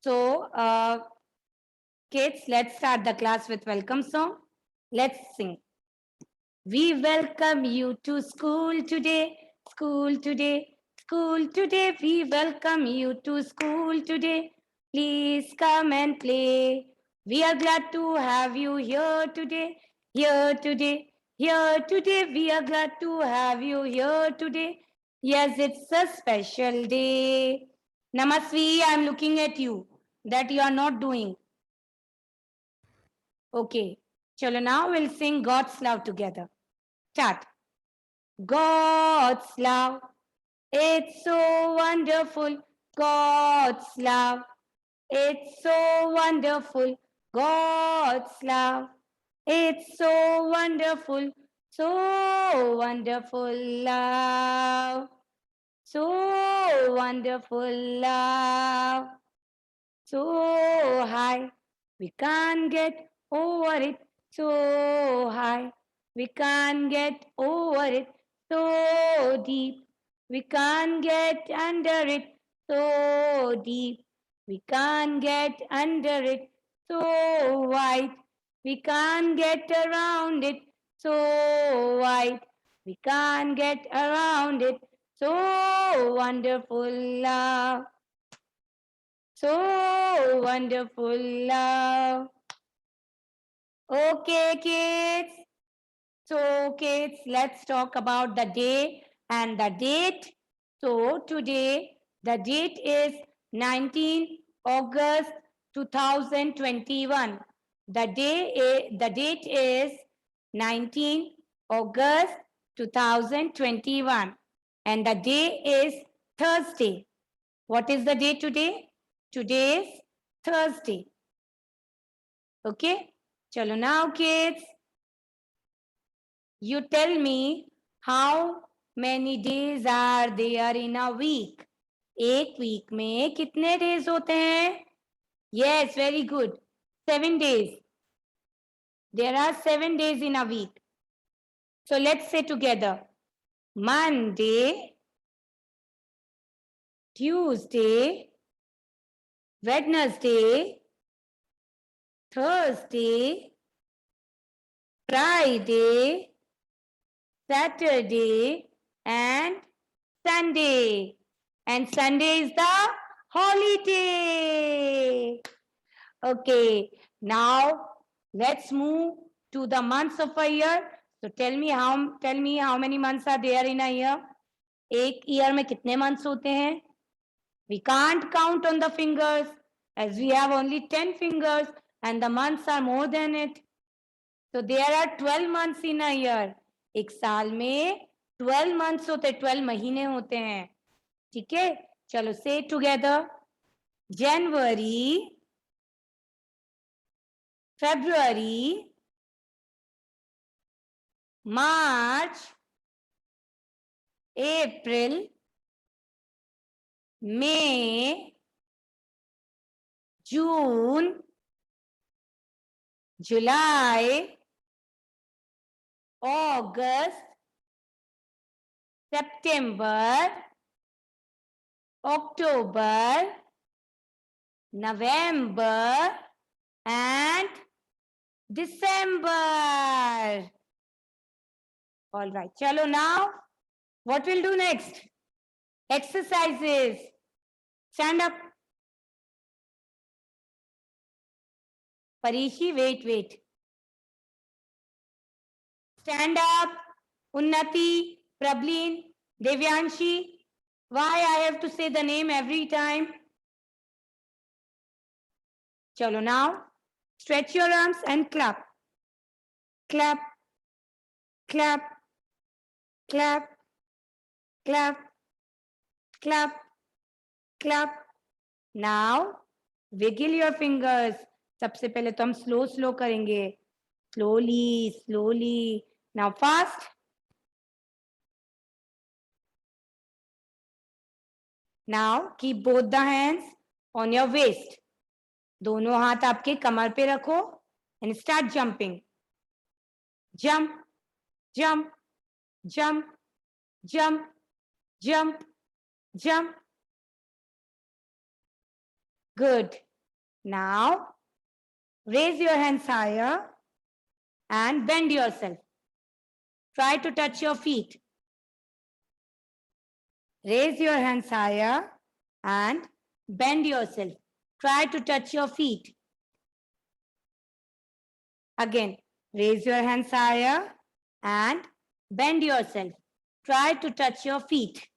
So, kids, let's start the class with welcome song. Let's sing. We welcome you to school today, school today, school today. We welcome you to school today. Please come and play. We are glad to have you here today, here today, here today. We are glad to have you here today. Yes, it's a special day. Namasvi, I'm looking at you. That you are not doing. Okay. Chalo, now we'll sing God's love together. Start. God's love, it's so wonderful. God's love, it's so wonderful. God's love, it's so wonderful. So wonderful love. So wonderful love. So high, we can't get over it. So high, we can't get over it. So deep, we can't get under it. So deep, we can't get under it. So wide, we can't get around it. So wide, we can't get around it. So wonderful love. So wonderful love. Okay, kids. So, kids, let's talk about the day and the date. So, today, the date is 19 August 2021. The date is 19 August 2021. And the day is Thursday. What is the day today? Today is Thursday. Okay? Chalo now, kids. You tell me how many days are there in a week? एक week में कितने days होते हैं? Yes, very good. 7 days. There are 7 days in a week. So let's say together. Monday, Tuesday, Wednesday, Thursday, Friday, Saturday, and Sunday. And Sunday is the holiday. Okay, now let's move to the months of a year. So tell me how many months are there in a year? एक year में कितने months होते हैं? We can't count on the fingers as we have only 10 fingers and the months are more than it. So there are 12 months in a year. एक साल में 12 months होते, 12 महीने होते हैं. ठीक है? चलो say together. January, February, March, April, May, June, July, August, September, October, November, and December. All right. Chalo now, what we'll do next? Exercises. Stand up. Parishi, wait. Stand up. Unnati, Prablin, Devyanshi. Why I have to say the name every time? Chalo now. Stretch your arms and clap. Clap. Clap. Clap. Clap. Clap. Clap. Now, wiggle your fingers. सबसे पहले तो हम slow करेंगे. Slowly. Now fast. Now keep both the hands on your waist. दोनों हाथ आपके कमर पे रखो and start jumping. Jump. Good. Now, raise your hands higher and bend yourself. Try to touch your feet. Raise your hands higher and bend yourself. Try to touch your feet. Again, raise your hands higher and bend yourself. Try to touch your feet.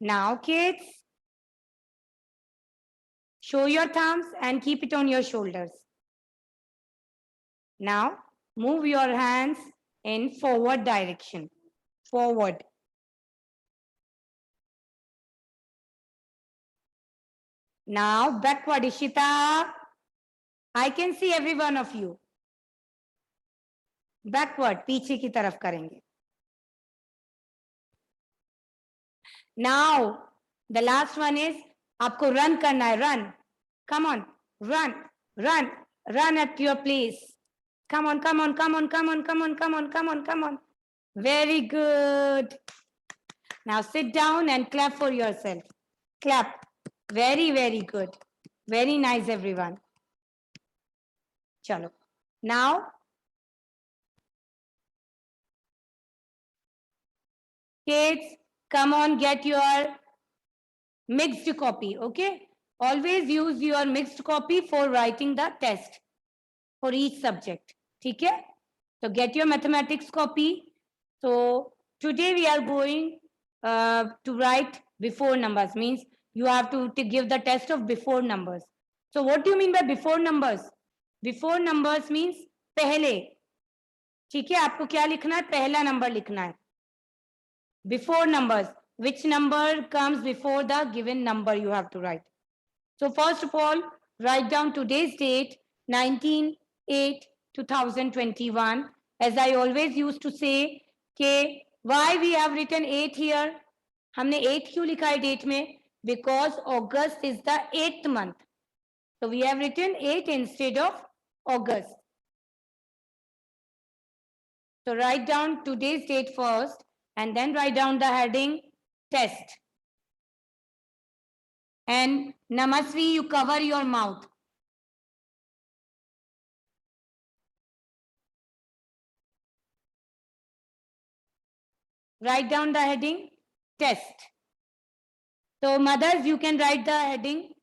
Now, kids, show your thumbs and keep it on your shoulders. Now, move your hands in forward direction. Forward. Now, backward, Ishita. I can see every one of you. Backward, पीछे की तरफ करेंगे. Now, the last one is आपको run करना है. Run. Come on. Run. Run. Run at your place. Come on, come on, come on, come on, come on, come on, come on, come on. Very good. Now sit down and clap for yourself. Clap. Very, very good. Very nice, everyone. Chalo. Now, kids, come on, get your mixed copy, okay? Always use your mixed copy for writing the test for each subject, okay? So get your mathematics copy. So today we are going to write before numbers, means you have to give the test of before numbers. So what do you mean by before numbers? Before numbers means पहले. ठीक है, आपको क्या लिखना है? पहला number लिखना है. Before numbers, which number comes before the given number you have to write. So first of all, write down today's date, 19/8/2021. As I always used to say, कि why we have written 8 here? हमने 8 क्यों लिखा है date में? Because August is the 8th month. So we have written 8 instead of August. So write down today's date first and then write down the heading test. And Namasvi, you cover your mouth. Write down the heading test. So mothers, you can write the heading.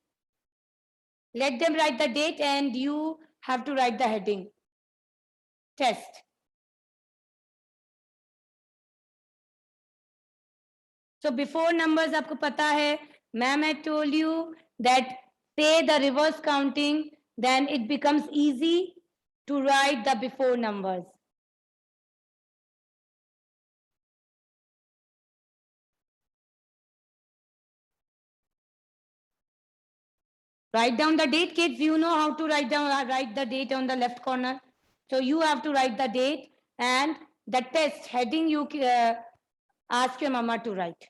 Let them write the date and you have to write the heading test. So before numbers आपको पता है, ma'am had told you that say the reverse counting, then it becomes easy to write the before numbers. Write down the date, kids. You know how to write the date on the left corner. So you have to write the date and the test heading you ask your mama to write.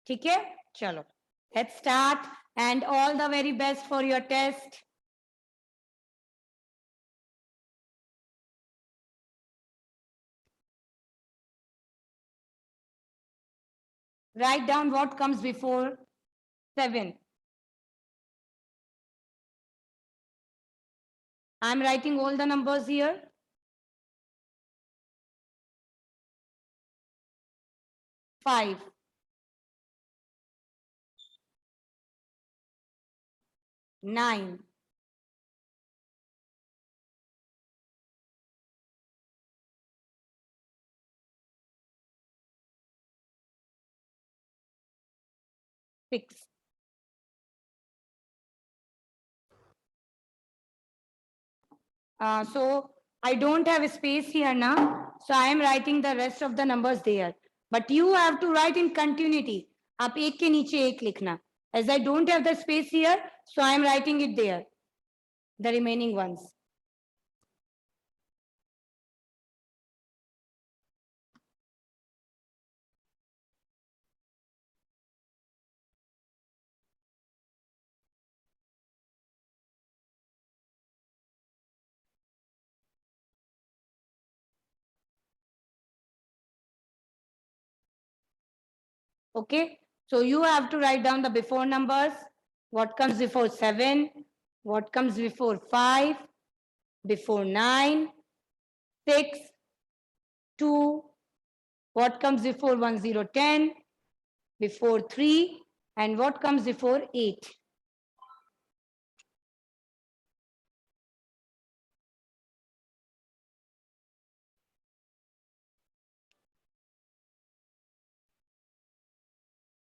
ठीक है, चलो. Let's start and all the very best for your test. Write down what comes before 7. I'm writing all the numbers here. 5. 9. 6. So I don't have a space here now. So I am writing the rest of the numbers there. But you have to write in continuity. आप एक के नीचे एक लिखना. As I don't have the space here, so I am writing it there. The remaining ones. Okay, so you have to write down the before numbers. What comes before 7? What comes before 5? Before 9? 6? 2? What comes before 10? Before 3? And what comes before 8?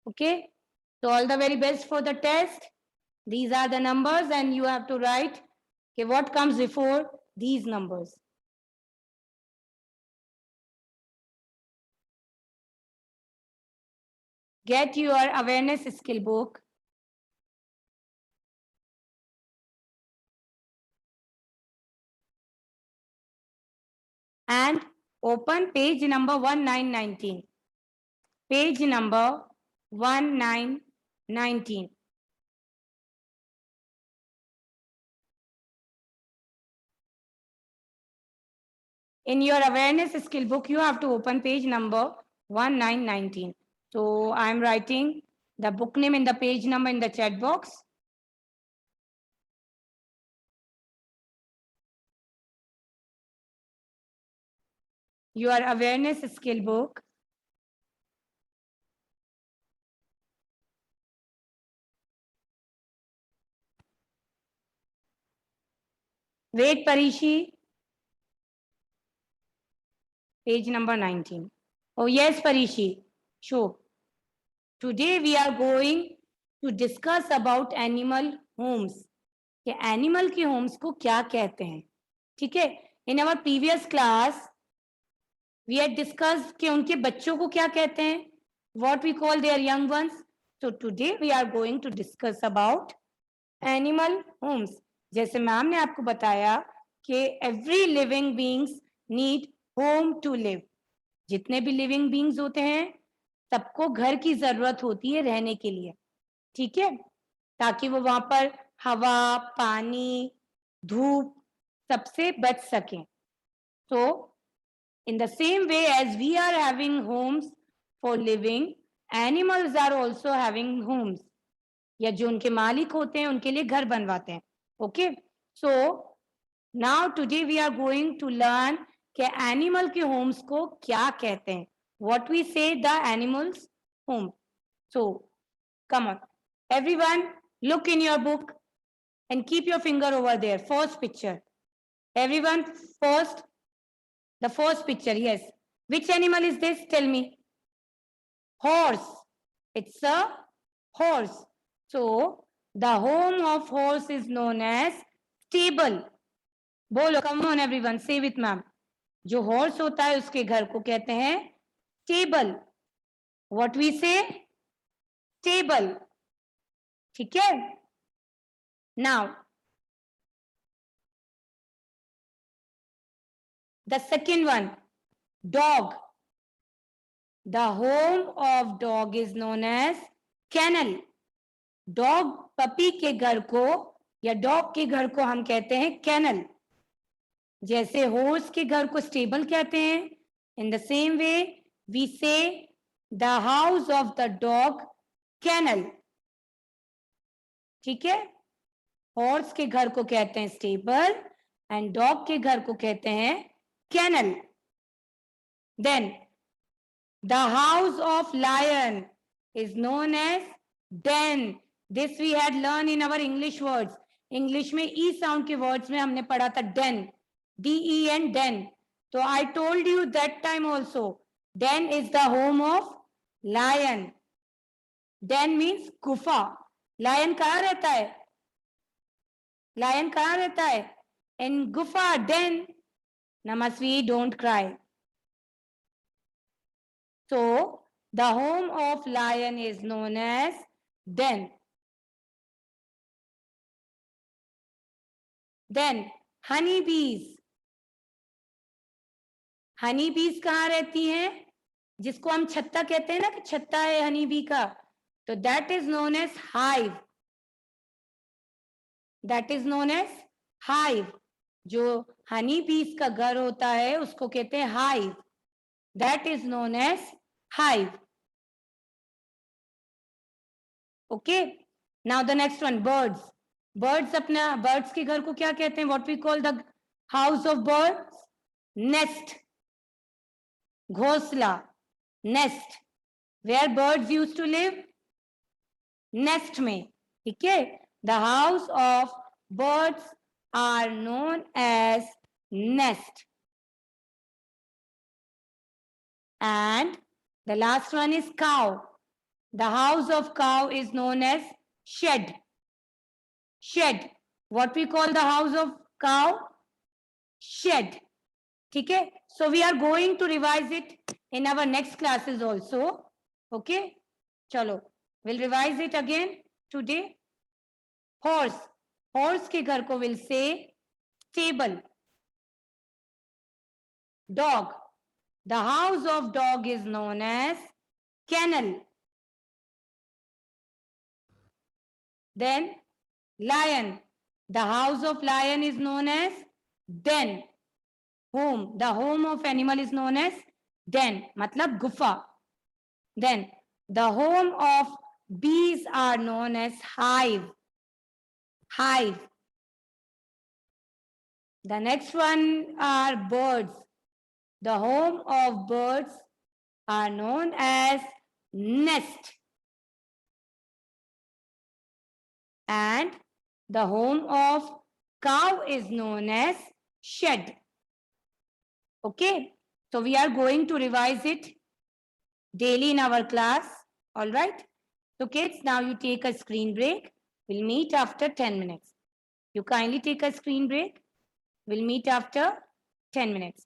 Okay, so all the very best for the test. These are the numbers and you have to write, okay, what comes before these numbers. Get your awareness skill book. And open page number 1919. Page number 1919. In your awareness skill book, you have to open page number 1919. So I'm writing the book name and the page number in the chat box. Your awareness skill book. Wait, Parishi. Page number 19. Oh, yes, Parishi. Sure. Today we are going to discuss about animal homes. कि animal के homes को क्या कहते हैं. ठीक है, in our previous class we had discuss कि उनके बच्चों को क्या कहते हैं, what we call their young ones. So today we are going to discuss about animal homes. जैसे मैम ने आपको बताया कि every living beings need home to live. जितने भी लिविंग बीइंग्स होते हैं सबको घर की जरूरत होती है रहने के लिए. ठीक है, ताकि वो वहां पर हवा, पानी, धूप सबसे बच सकें. So, in the same way as we are having homes for living, animals are also having homes. या जो उनके मालिक होते हैं उनके लिए घर बनवाते हैं. Okay, so now today we are going to learn कि animal के homes को क्या कहते हैं. What we say the animals home. So, come on, everyone, look in your book and keep your finger over there. First picture. Everyone, first, the first picture, yes. Which animal is this? Tell me. Horse. It's a horse. So, the home of horse is known as stable. बोलो, come on everyone, say with ma'am. जो horse होता है उसके घर को कहते हैं stable. What we say? Stable. ठीक है? Now, the second one, dog. The home of dog is known as kennel. Dog puppy के घर को या डॉग के घर को हम कहते हैं kennel. जैसे हॉर्स के घर को स्टेबल कहते हैं, in the same way we say the house of the dog kennel. ठीक है, हॉर्स के घर को कहते हैं स्टेबल एंड डॉग के घर को कहते हैं kennel. Then the house of lion is known as den. This we had learned in our English words. English में E sound के words में हमने पढ़ा था den, D-E-N, den. So I told you that time also, den is the home of lion. Den means गुफा. Lion कहाँ रहता है? Lion कहाँ रहता है? In गुफा, den. Namasvi, don't cry. So, the home of lion is known as den. Then, honeybees. Honeybees कहाँ रहती हैं? जिसको हम छत्ता कहते हैं ना कि छत्ता है honeybee का, तो that is known as hive. That is known as hive. जो honeybees का घर होता है उसको कहते हैं hive. That is known as hive. Okay. Now the next one, birds. Birds अपना birds के घर को क्या कहते हैं? What we call the house of birds? Nest. घोंसला. Nest. Where birds used to live? Nest में. ठीक है? The house of birds are known as nest. And the last one is cow. The house of cow is known as shed. Shed. What we call the house of cow? Shed. Okay. So we are going to revise it in our next classes also. Okay. Chalo. We'll revise it again today. Horse. Horse के घर को will say stable. Dog. The house of dog is known as kennel. Then lion. The house of lion is known as den. Home. The home of animal is known as den. Matlab gufa. Then the home of bees are known as hive. Hive. The next one are birds. The home of birds are known as nest. And the home of cow is known as shed. Okay. So we are going to revise it daily in our class. All right. So kids, now you take a screen break. We'll meet after 10 minutes. You kindly take a screen break. We'll meet after 10 minutes.